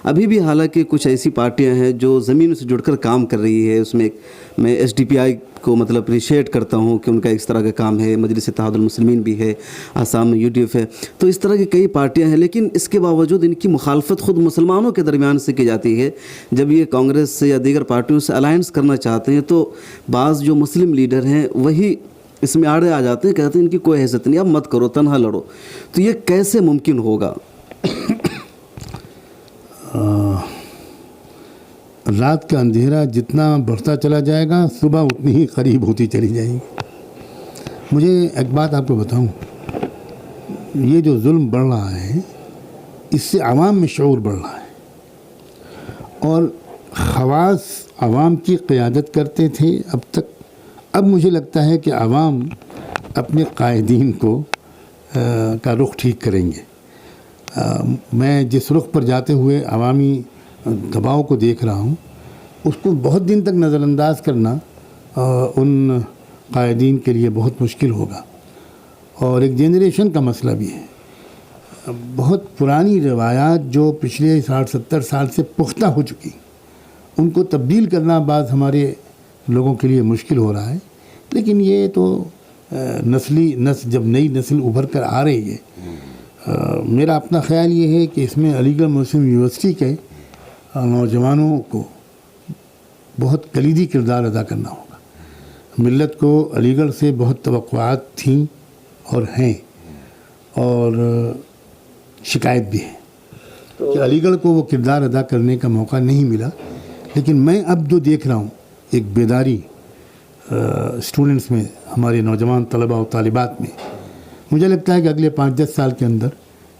ابھی بھی حالانکہ کچھ ایسی پارٹیاں ہیں جو زمین سے جڑ کر کام کر رہی ہے. اس میں میں ایس ڈی پی آئی کو اپریشیٹ کرتا ہوں کہ ان کا اس طرح کا کام ہے. مجلس اتحاد المسلمین بھی ہے، آسام میں UDF ہے. تو اس طرح کی کئی پارٹیاں ہیں، لیکن اس کے باوجود ان کی مخالفت خود مسلمانوں کے درمیان سے کی جاتی ہے. جب یہ کانگریس سے یا دیگر پارٹیوں سے الائنس کرنا چاہتے ہیں تو بعض جو مسلم لیڈر ہیں وہی اس میں آڑے آ جاتے ہیں، کہتے ہیں ان کی کوئی حیثیت نہیں، اب مت کرو، تنہا لڑو. تو یہ کیسے ممکن ہوگا؟ رات کا اندھیرا جتنا بڑھتا چلا جائے گا صبح اتنی ہی قریب ہوتی چلی جائے گی. مجھے ایک بات آپ کو بتاؤں، یہ جو ظلم بڑھ رہا ہے اس سے عوام میں شعور بڑھ رہا ہے، اور خواص عوام کی قیادت کرتے تھے اب تک. اب مجھے لگتا ہے کہ عوام اپنے قائدین کا رخ ٹھیک کریں گے. میں جس رخ پر جاتے ہوئے عوامی دباؤ کو دیکھ رہا ہوں، اس کو بہت دن تک نظر انداز کرنا ان قائدین کے لیے بہت مشکل ہوگا. اور ایک جنریشن کا مسئلہ بھی ہے. بہت پرانی روایات جو پچھلے 60-70 سال سے پختہ ہو چکی، ان کو تبدیل کرنا بعض ہمارے لوگوں کے لیے مشکل ہو رہا ہے. لیکن یہ تو جب نئی نسل ابھر کر آ رہی ہے، میرا اپنا خیال یہ ہے کہ اس میں علی گڑھ مسلم یونیورسٹی کے نوجوانوں کو بہت کلیدی کردار ادا کرنا ہوگا. ملت کو علی گڑھ سے بہت توقعات تھیں اور ہیں، اور شکایت بھی ہے کہ علی گڑھ کو وہ کردار ادا کرنے کا موقع نہیں ملا. لیکن میں اب جو دیکھ رہا ہوں ایک بیداری اسٹوڈنٹس میں، ہمارے نوجوان طلباء و طالبات میں، مجھے لگتا ہے کہ اگلے 5-10 سال کے اندر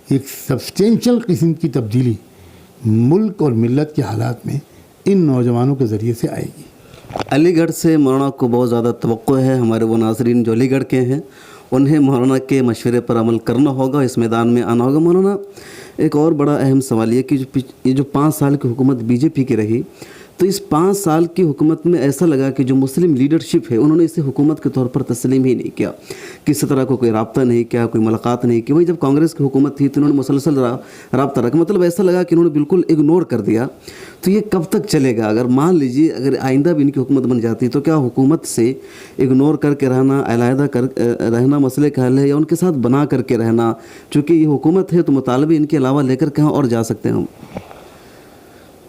ایک سبسٹینشل قسم کی تبدیلی ملک اور ملت کے حالات میں ان نوجوانوں کے ذریعے سے آئے گی۔ علی گڑھ سے مولانا کو بہت زیادہ توقع ہے، ہمارے وہ ناظرین جو علی گڑھ کے ہیں انہیں مولانا کے مشورے پر عمل کرنا ہوگا، اس میدان میں آنا ہوگا۔ مولانا ایک اور بڑا اہم سوال یہ کہ یہ جو 5 سال کی حکومت بی جے پی کی رہی، تو اس 5 سال کی حکومت میں ایسا لگا کہ جو مسلم لیڈرشپ ہے انہوں نے اسے حکومت کے طور پر تسلیم ہی نہیں کیا، کسی طرح کو کوئی رابطہ نہیں کیا، کوئی ملاقات نہیں کی۔ وہی جب کانگریس کی حکومت تھی تو انہوں نے مسلسل رابطہ رکھا، مطلب ایسا لگا کہ انہوں نے بالکل اگنور کر دیا۔ تو یہ کب تک چلے گا؟ اگر مان لیجیے اگر آئندہ بھی ان کی حکومت بن جاتی تو کیا حکومت سے اگنور کر کے رہنا، علیحدہ کر رہنا مسئلے کا حل ہے، یا ان کے ساتھ بنا کر کے رہنا؟ چونکہ یہ حکومت ہے تو مطالبے ان کے علاوہ لے کر کہاں اور جا سکتے ہیں ہم؟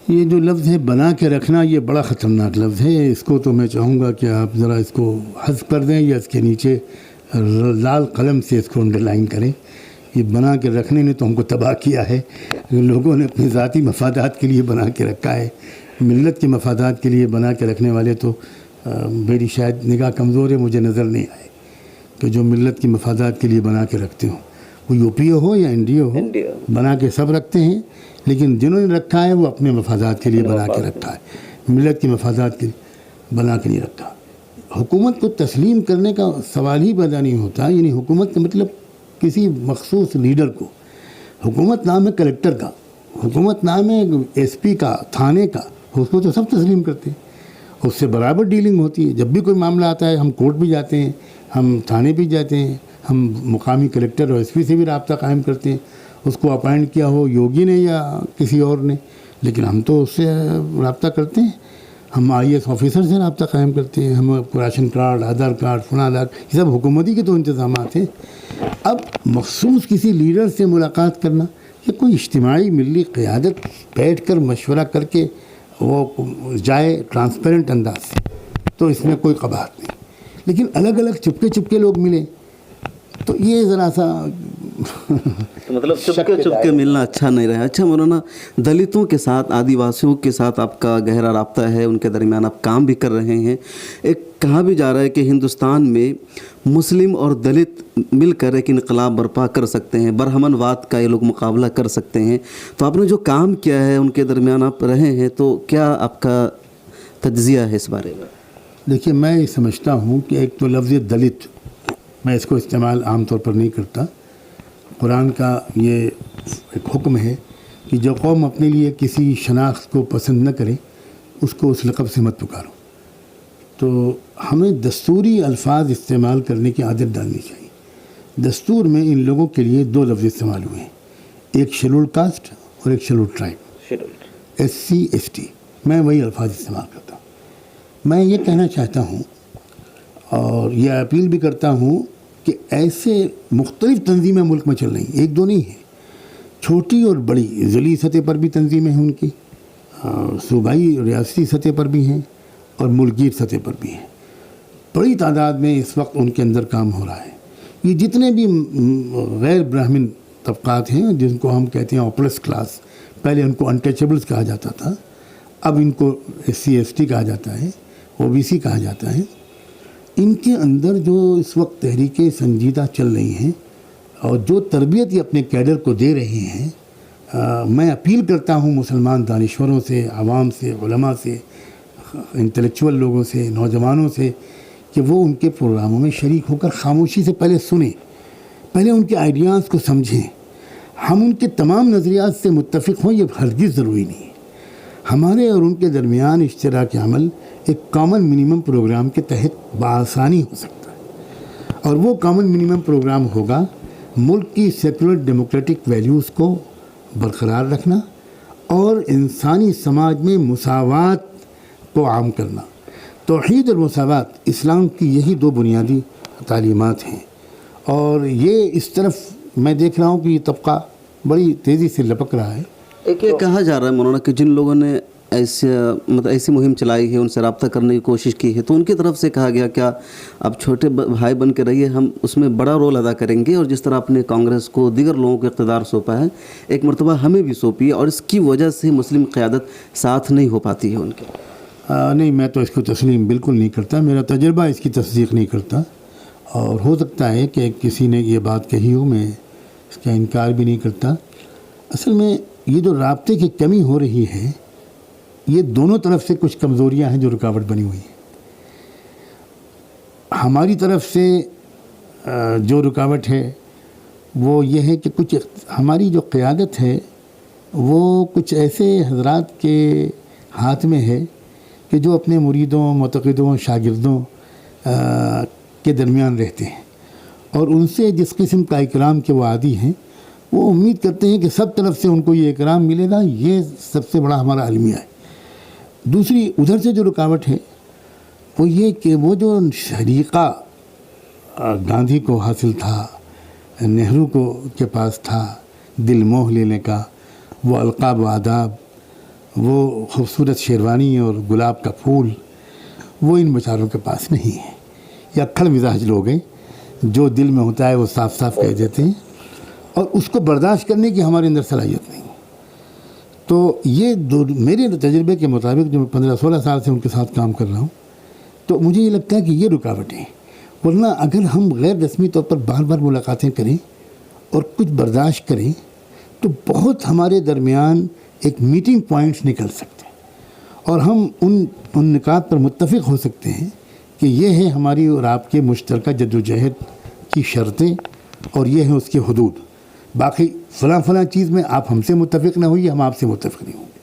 یہ جو لفظ ہے بنا کے رکھنا، یہ بڑا خطرناک لفظ ہے۔ اس کو تو میں چاہوں گا کہ آپ ذرا اس کو حذف کر دیں یا اس کے نیچے لال قلم سے اس کو انڈر لائن کریں۔ یہ بنا کے رکھنے نے تو ہم کو تباہ کیا ہے۔ لوگوں نے اپنے ذاتی مفادات کے لیے بنا کے رکھا ہے، ملت کے مفادات کے لیے بنا کے رکھنے والے تو میری شاید نگاہ کمزور ہے، مجھے نظر نہیں آئے کہ جو ملت کے مفادات کے لیے بنا کے رکھتے ہوں، وہ یو پی ہو یا این ڈی اے ہو، بنا کے سب رکھتے ہیں، لیکن جنہوں نے رکھا ہے وہ اپنے مفادات کے لیے بنا کے رکھا ہے، ملت کے مفادات کے لیے بنا کے نہیں رکھا۔ حکومت کو تسلیم کرنے کا سوال ہی پیدا نہیں ہوتا، یعنی حکومت کا مطلب کسی مخصوص لیڈر کو، حکومت نام ہے کلیکٹر کا، حکومت نام ہے ایس پی کا، تھانے کا، اس کو تو سب تسلیم کرتے ہیں، اس سے برابر ڈیلنگ ہوتی ہے۔ جب بھی کوئی معاملہ آتا ہے ہم کورٹ بھی جاتے ہیں، ہم تھانے بھی جاتے ہیں، ہم مقامی کلیکٹر اور ایس پی سے بھی رابطہ قائم کرتے ہیں، اس کو اپائنٹ کیا ہو یوگی نے یا کسی اور نے، لیکن ہم تو اس سے رابطہ کرتے ہیں، ہم آئی اے ایس آفیسر سے رابطہ قائم کرتے ہیں، ہم راشن کارڈ، آدھار کارڈ، فلاں آدھار، یہ سب حکومتی کے تو انتظامات ہیں۔ اب مخصوص کسی لیڈر سے ملاقات کرنا، یہ کوئی اجتماعی ملی قیادت بیٹھ کر مشورہ کر کے وہ جائے ٹرانسپیرنٹ انداز سے، تو اس میں کوئی قباحت نہیں، لیکن الگ الگ چپکے لوگ ملے تو یہ ذرا سا مطلب چپکے ملنا اچھا نہیں رہا۔ اچھا مولانا، دلتوں کے ساتھ، آدی واسیوں کے ساتھ آپ کا گہرا رابطہ ہے، ان کے درمیان آپ کام بھی کر رہے ہیں۔ ایک کہا بھی جا رہا ہے کہ ہندوستان میں مسلم اور دلت مل کر ایک انقلاب برپا کر سکتے ہیں، برہمن واد کا یہ لوگ مقابلہ کر سکتے ہیں۔ تو آپ نے جو کام کیا ہے ان کے درمیان آپ رہے ہیں، تو کیا آپ کا تجزیہ ہے اس بارے میں؟ دیکھیے، میں یہ سمجھتا ہوں کہ ایک تو لفظ دلت، میں اس کو استعمال عام طور پر نہیں کرتا۔ قرآن کا یہ ایک حکم ہے کہ جو قوم اپنے لیے کسی شناخت کو پسند نہ کرے اس کو اس لقب سے مت پکارو۔ تو ہمیں دستوری الفاظ استعمال کرنے کی عادت ڈالنی چاہیے۔ دستور میں ان لوگوں کے لیے 2 لفظ استعمال ہوئے ہیں، ایک شیڈول کاسٹ اور ایک schedule tribe, S C S T, میں وہی الفاظ استعمال کرتا ہوں۔ میں یہ کہنا چاہتا ہوں اور یہ اپیل بھی کرتا ہوں کہ ایسے مختلف تنظیمیں ملک میں چل رہی ہیں، 1-2 نہیں ہیں، چھوٹی اور بڑی ضلعی سطح پر بھی تنظیمیں ہیں ان کی، صوبائی ریاستی سطح پر بھی ہیں اور ملکی سطح پر بھی ہیں، بڑی تعداد میں اس وقت ان کے اندر کام ہو رہا ہے۔ یہ جتنے بھی غیر برہمن طبقات ہیں جن کو ہم کہتے ہیں اوپرس کلاس، پہلے ان کو انٹچیبلز کہا جاتا تھا، اب ان کو ایس سی ایس ٹی کہا جاتا ہے، او بی سی کہا جاتا ہے، ان کے اندر جو اس وقت تحریکیں سنجیدہ چل رہی ہیں اور جو تربیت یہ اپنے کیڈر کو دے رہے ہیں، میں اپیل کرتا ہوں مسلمان دانشوروں سے، عوام سے، علماء سے، انٹلیکچول لوگوں سے، نوجوانوں سے، کہ وہ ان کے پروگراموں میں شریک ہو کر خاموشی سے پہلے سنیں، پہلے ان کے آئیڈیاز کو سمجھیں۔ ہم ان کے تمام نظریات سے متفق ہوں یہ ہرگز ضروری نہیں ہے۔ ہمارے اور ان کے درمیان اشتراک عمل ایک کامن منیمم پروگرام کے تحت بآسانی ہو سکتا ہے، اور وہ کامن منیمم پروگرام ہوگا ملک کی سیکولر ڈیموکریٹک ویلیوز کو برقرار رکھنا اور انسانی سماج میں مساوات کو عام کرنا۔ توحید اور مساوات اسلام کی یہی 2 بنیادی تعلیمات ہیں، اور یہ اس طرف میں دیکھ رہا ہوں کہ یہ طبقہ بڑی تیزی سے لپک رہا ہے۔ ایک یہ کہا جا رہا ہے مولانا کہ جن لوگوں نے ایسی مہم چلائی ہے، ان سے رابطہ کرنے کی کوشش کی ہے، تو ان کی طرف سے کہا گیا کیا آپ چھوٹے بھائی بن کے رہیے، ہم اس میں بڑا رول ادا کریں گے، اور جس طرح آپ نے کانگریس کو دیگر لوگوں کو اقتدار سونپا ہے، ایک مرتبہ ہمیں بھی سونپی ہے، اور اس کی وجہ سے مسلم قیادت ساتھ نہیں ہو پاتی ہے ان کے۔ نہیں، میں تو اس کو تسلیم بالکل نہیں کرتا، میرا تجربہ اس کی تصدیق نہیں کرتا، اور ہو سکتا ہے کہ کسی نے یہ بات کہی ہو، میں اس کا انکار بھی نہیں کرتا. اصل میں یہ جو رابطے کی کمی ہو رہی ہے، یہ دونوں طرف سے کچھ کمزوریاں ہیں جو رکاوٹ بنی ہوئی ہیں. ہماری طرف سے جو رکاوٹ ہے وہ یہ ہے کہ کچھ ہماری جو قیادت ہے وہ کچھ ایسے حضرات کے ہاتھ میں ہے کہ جو اپنے مریدوں، معتقدوں، شاگردوں کے درمیان رہتے ہیں، اور ان سے جس قسم کا اکرام کے وہ عادی ہیں، وہ امید کرتے ہیں کہ سب طرف سے ان کو یہ اکرام ملے گا. یہ سب سے بڑا ہمارا المیہ ہے. دوسری ادھر سے جو رکاوٹ ہے وہ یہ کہ وہ جو شریقہ گاندھی کو حاصل تھا، نہرو کے پاس تھا، دل موہ لینے کا، وہ القاب و آداب، وہ خوبصورت شیروانی اور گلاب کا پھول، وہ ان بیچاروں کے پاس نہیں ہے. یہ اکھڑ مزاج لوگ ہیں، جو دل میں ہوتا ہے وہ صاف صاف کہہ دیتے ہیں، اور اس کو برداشت کرنے کی ہمارے اندر صلاحیت نہیں. تو یہ میرے تجربے کے مطابق جو 15-16 سال سے ان کے ساتھ کام کر رہا ہوں، تو مجھے یہ لگتا ہے کہ یہ رکاوٹیں ہیں. ورنہ اگر ہم غیر رسمی طور پر بار بار ملاقاتیں کریں اور کچھ برداشت کریں تو بہت ہمارے درمیان ایک میٹنگ پوائنٹس نکل سکتے ہیں، اور ہم ان نکات پر متفق ہو سکتے ہیں کہ یہ ہے ہماری اور آپ کے مشترکہ جدوجہد کی شرطیں، اور یہ ہیں اس کے حدود. باقی فلاں چیز میں آپ ہم سے متفق نہ ہوئیے، ہم آپ سے متفق نہیں ہوں گے.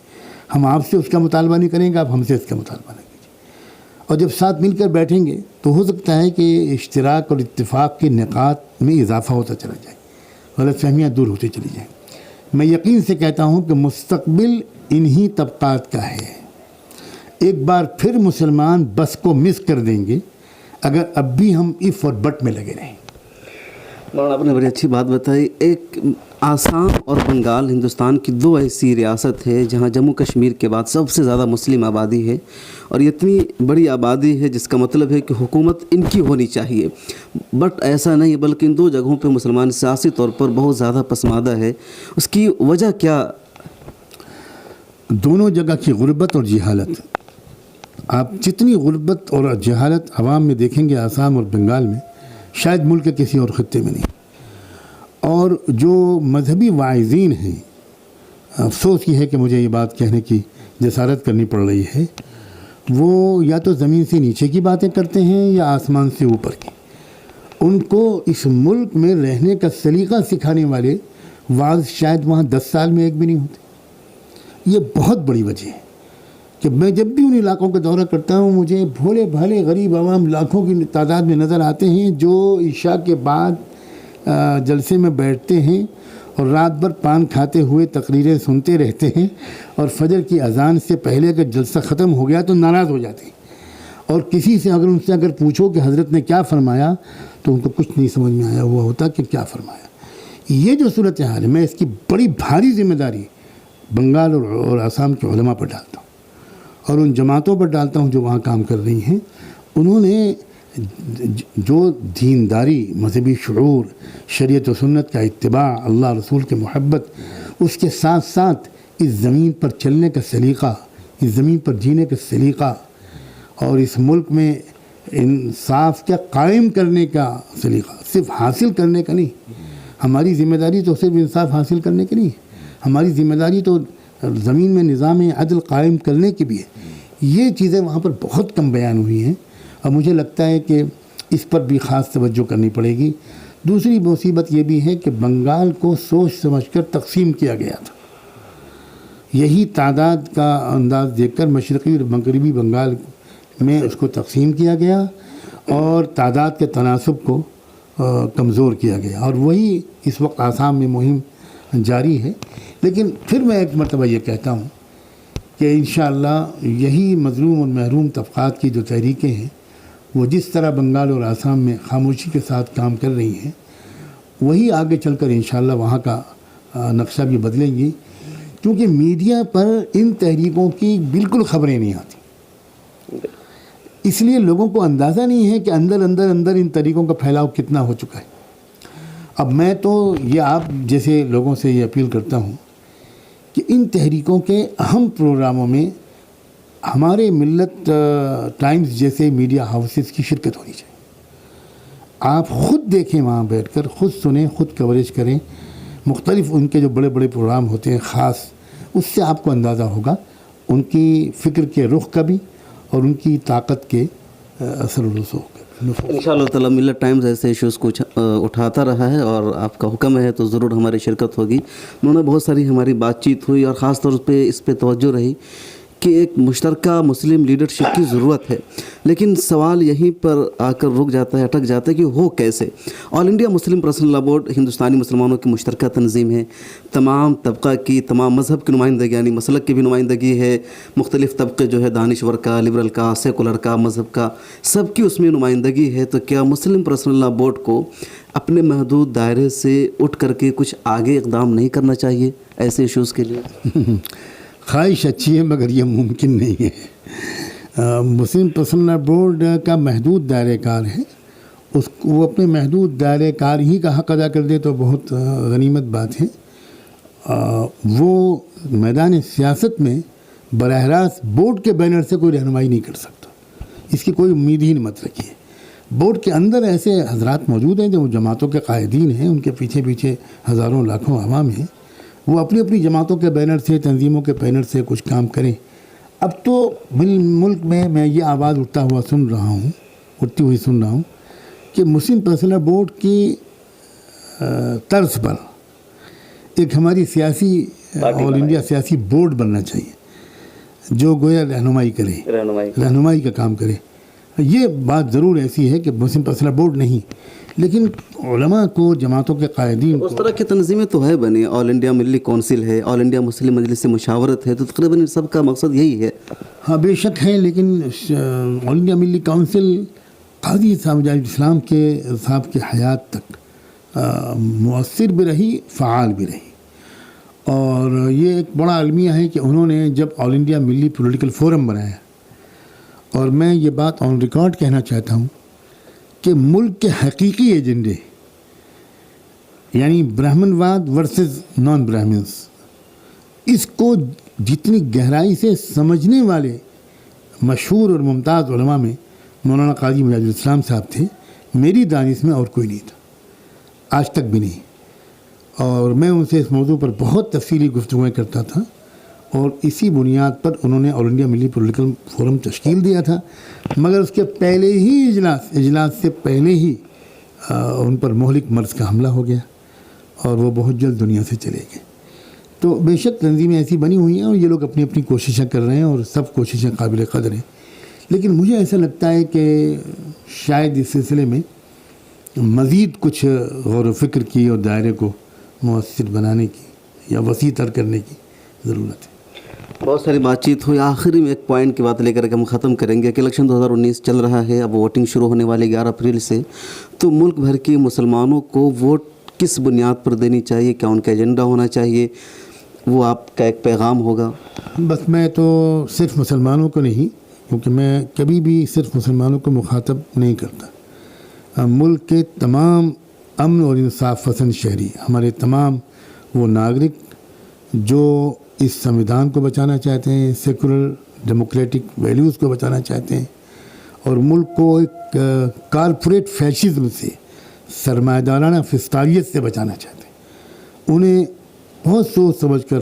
ہم آپ سے اس کا مطالبہ نہیں کریں گے، آپ ہم سے اس کا مطالبہ نہیں کیجیے. اور جب ساتھ مل کر بیٹھیں گے تو ہو سکتا ہے کہ اشتراک اور اتفاق کے نکات میں اضافہ ہوتا چلا جائے، غلط فہمیاں دور ہوتی چلی جائیں. میں یقین سے کہتا ہوں کہ مستقبل انہی طبقات کا ہے. ایک بار پھر مسلمان بس کو مس کر دیں گے اگر اب بھی ہم اف اور بٹ میں لگے رہیں. مولانا آپ نے بڑی اچھی بات بتائی. ایک آسام اور بنگال ہندوستان کی دو ایسی ریاست ہے جہاں جموں کشمیر کے بعد سب سے زیادہ مسلم آبادی ہے، اور یہ اتنی بڑی آبادی ہے جس کا مطلب ہے کہ حکومت ان کی ہونی چاہیے. بٹ ایسا نہیں، بلکہ ان دو جگہوں پہ مسلمان سیاسی طور پر بہت زیادہ پسماندہ ہے. اس کی وجہ کیا؟ دونوں جگہ کی غربت اور جہالت. آپ جتنی غربت اور جہالت عوام میں دیکھیں گے آسام اور بنگال میں، شاید ملک کے کسی اور خطے میں نہیں. اور جو مذہبی واعظین ہیں، افسوس یہ ہے کہ مجھے یہ بات کہنے کی جسارت کرنی پڑ رہی ہے، وہ یا تو زمین سے نیچے کی باتیں کرتے ہیں یا آسمان سے اوپر کی. ان کو اس ملک میں رہنے کا سلیقہ سکھانے والے واعظ شاید وہاں 10 سال میں ایک بھی نہیں ہوتے. یہ بہت بڑی وجہ ہے کہ میں جب بھی ان علاقوں کا دورہ کرتا ہوں، مجھے بھولے بھالے غریب عوام لاکھوں کی تعداد میں نظر آتے ہیں جو عشاء کے بعد جلسے میں بیٹھتے ہیں اور رات بھر پان کھاتے ہوئے تقریریں سنتے رہتے ہیں، اور فجر کی اذان سے پہلے اگر جلسہ ختم ہو گیا تو ناراض ہو جاتے ہیں. اور کسی سے ان سے اگر پوچھو کہ حضرت نے کیا فرمایا تو ان کو کچھ نہیں سمجھ میں آیا ہوا ہوتا کہ کیا فرمایا. یہ جو صورتحال ہے، میں اس کی بڑی بھاری ذمہ داری بنگال اور آسام کے علماء پر ڈالتا ہوں، اور ان جماعتوں پر ڈالتا ہوں جو وہاں کام کر رہی ہیں. انہوں نے جو دینداری، مذہبی شعور، شریعت و سنت کا اتباع، اللہ رسول کے محبت، اس کے ساتھ ساتھ اس زمین پر چلنے کا سلیقہ، اس زمین پر جینے کا سلیقہ، اور اس ملک میں انصاف کا قائم کرنے کا سلیقہ، صرف حاصل کرنے کا نہیں. ہماری ذمہ داری تو صرف انصاف حاصل کرنے کی نہیں ہے، ہماری ذمہ داری تو زمین میں نظام عدل قائم کرنے کی بھی ہے. یہ چیزیں وہاں پر بہت کم بیان ہوئی ہیں، اور مجھے لگتا ہے کہ اس پر بھی خاص توجہ کرنی پڑے گی. دوسری مصیبت یہ بھی ہے کہ بنگال کو سوچ سمجھ کر تقسیم کیا گیا تھا. یہی تعداد کا انداز دیکھ کر مشرقی اور مغربی بنگال میں اس کو تقسیم کیا گیا، اور تعداد کے تناسب کو کمزور کیا گیا، اور وہی اس وقت آسام میں مہم جاری ہے. لیکن پھر میں ایک مرتبہ یہ کہتا ہوں کہ انشاءاللہ یہی مظلوم اور محروم طبقات کی جو تحریکیں ہیں، وہ جس طرح بنگال اور آسام میں خاموشی کے ساتھ کام کر رہی ہیں، وہی آگے چل کر انشاءاللہ وہاں کا نقشہ بھی بدلیں گی. کیونکہ میڈیا پر ان تحریکوں کی بالکل خبریں نہیں آتی، اس لیے لوگوں کو اندازہ نہیں ہے کہ اندر ان طریقوں کا پھیلاؤ کتنا ہو چکا ہے. اب میں تو یہ آپ جیسے لوگوں سے یہ اپیل کرتا ہوں کہ ان تحریکوں کے اہم پروگراموں میں ہمارے ملت ٹائمز جیسے میڈیا ہاؤسز کی شرکت ہونی چاہیے. آپ خود دیکھیں وہاں بیٹھ کر، خود سنیں، خود کوریج کریں، مختلف ان کے جو بڑے بڑے پروگرام ہوتے ہیں خاص، اس سے آپ کو اندازہ ہوگا ان کی فکر کے رخ کا بھی اور ان کی طاقت کے اثر و رسوخ کا۔ انشاءاللہ تعالی ملت ٹائمز ایسے ایشوز کو اٹھاتا رہا ہے، اور آپ کا حکم ہے تو ضرور ہماری شرکت ہوگی۔ انہوں نے بہت ساری ہماری بات چیت ہوئی، اور خاص طور پہ اس پہ توجہ رہی کہ ایک مشترکہ مسلم لیڈرشپ کی ضرورت ہے، لیکن سوال یہیں پر آ کر رک جاتا ہے، اٹک جاتا ہے کہ ہو کیسے۔ آل انڈیا مسلم پرسنل لا بورڈ ہندوستانی مسلمانوں کی مشترکہ تنظیم ہے، تمام طبقہ کی، تمام مذہب کی نمائندگی، یعنی مسلک کی بھی نمائندگی ہے، مختلف طبقے جو ہے دانشور کا، لبرل کا، سیکولر کا، مذہب کا، سب کی اس میں نمائندگی ہے۔ تو کیا مسلم پرسنل لا بورڈ کو اپنے محدود دائرے سے اٹھ کر کے کچھ آگے اقدام نہیں کرنا چاہیے ایسے ایشوز کے لیے؟ خواہش اچھی ہے مگر یہ ممکن نہیں ہے۔ مسلم پرسنل لا بورڈ کا محدود دائرہ کار ہے، وہ اپنے محدود دائرہ کار ہی کا حق ادا کر دے تو بہت غنیمت بات ہے۔ وہ میدان سیاست میں براہ راست بورڈ کے بینر سے کوئی رہنمائی نہیں کر سکتا، اس کی کوئی امید ہی مت رکھیے۔ بورڈ کے اندر ایسے حضرات موجود ہیں جو جماعتوں کے قائدین ہیں، ان کے پیچھے پیچھے ہزاروں لاکھوں عوام ہیں، وہ اپنی اپنی جماعتوں کے بینر سے، تنظیموں کے بینر سے کچھ کام کریں۔ اب تو ملک میں یہ آواز اٹھتی ہوئی سن رہا ہوں کہ مسلم پرسنل لا بورڈ کی طرز پر ایک ہماری سیاسی آل انڈیا سیاسی بورڈ بننا چاہیے جو گویا رہنمائی کا کام کرے۔ یہ بات ضرور ایسی ہے کہ مسلم پرسنل لا بورڈ نہیں، لیکن علماء کو، جماعتوں کے قائدین کو، اس طرح کی تنظیمیں تو ہے بنی، آل انڈیا ملی کونسل ہے، آل انڈیا مسلم مجلس مشاورت ہے، تو تقریباً سب کا مقصد یہی ہے۔ ہاں بے شک ہے، لیکن آل انڈیا ملی کونسل قاضی صاحب اسلام کے صاحب کی حیات تک مؤثر بھی رہی، فعال بھی رہی، اور یہ ایک بڑا المیہ ہے کہ انہوں نے جب آل انڈیا ملی پولیٹیکل فورم بنایا، اور میں یہ بات آن ریکارڈ کہنا چاہتا ہوں کہ ملک کے حقیقی ایجنڈے، یعنی برہمن واد ورسز نان برہمنس، اس کو جتنی گہرائی سے سمجھنے والے مشہور اور ممتاز علماء میں مولانا قاضی مجاز الاسلام صاحب تھے، میری دانش میں اور کوئی نہیں تھا، آج تک بھی نہیں، اور میں ان سے اس موضوع پر بہت تفصیلی گفتگویں کرتا تھا، اور اسی بنیاد پر انہوں نے آل انڈیا ملی پولیٹیکل فورم تشکیل دیا تھا، مگر اس کے پہلے ہی اجلاس سے پہلے ہی ان پر مہلک مرض کا حملہ ہو گیا، اور وہ بہت جلد دنیا سے چلے گئے۔ تو بے شک تنظیمیں ایسی بنی ہوئی ہیں، اور یہ لوگ اپنی اپنی کوششیں کر رہے ہیں، اور سب کوششیں قابل قدر ہیں، لیکن مجھے ایسا لگتا ہے کہ شاید اس سلسلے میں مزید کچھ غور و فکر کی اور دائرے کو مؤثر بنانے کی یا وسیع تر کرنے کی ضرورت ہے۔ بہت ساری بات چیت ہوئی، آخری میں ایک پوائنٹ کی بات لے کر کے ہم ختم کریں گے کہ الیکشن 2019 چل رہا ہے، اب ووٹنگ شروع ہونے والی 11 اپریل سے، تو ملک بھر کے مسلمانوں کو ووٹ کس بنیاد پر دینی چاہیے، کیا ان کا ایجنڈا ہونا چاہیے، وہ آپ کا ایک پیغام ہوگا؟ بس میں تو صرف مسلمانوں کو نہیں، کیونکہ میں کبھی بھی صرف مسلمانوں کو مخاطب نہیں کرتا، ملک کے تمام امن اور انصاف پسند شہری، ہمارے تمام وہ ناگرک جو اس سمویدھان کو بچانا چاہتے ہیں، سیکولر ڈیموکریٹک ویلیوز کو بچانا چاہتے ہیں، اور ملک کو ایک کارپوریٹ فیشزم سے، سرمایہ دارانہ فسطاریت سے بچانا چاہتے ہیں، انہیں بہت سوچ سمجھ کر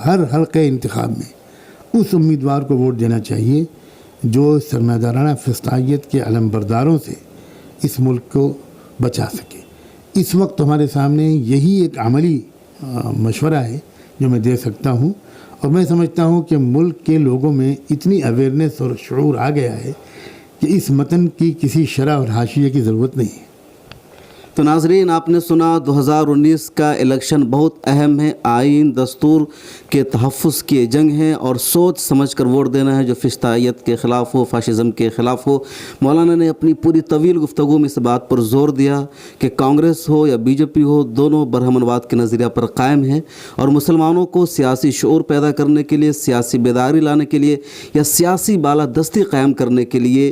ہر حلقے انتخاب میں اس امیدوار کو ووٹ دینا چاہیے جو سرمایہ دارانہ فسطاریت کے علمبرداروں سے اس ملک کو بچا سکے۔ اس وقت ہمارے سامنے یہی ایک عملی مشورہ ہے جو میں دے سکتا ہوں، اور میں سمجھتا ہوں کہ ملک کے لوگوں میں اتنی اویئرنیس اور شعور آ گیا ہے کہ اس متن کی کسی شرح اور حاشیے کی ضرورت نہیں ہے۔ تو ناظرین، آپ نے سنا 2019 کا الیکشن بہت اہم ہے، آئین دستور کے تحفظ کی جنگ ہے، اور سوچ سمجھ کر ووٹ دینا ہے جو فسطائیت کے خلاف ہو، فاشزم کے خلاف ہو۔ مولانا نے اپنی پوری طویل گفتگو میں اس بات پر زور دیا کہ کانگریس ہو یا بی جے پی ہو، دونوں برہمنواد کے نظریہ پر قائم ہیں، اور مسلمانوں کو سیاسی شعور پیدا کرنے کے لیے، سیاسی بیداری لانے کے لیے، یا سیاسی بالادستی قائم کرنے کے لیے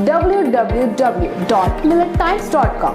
www.millettimes.com।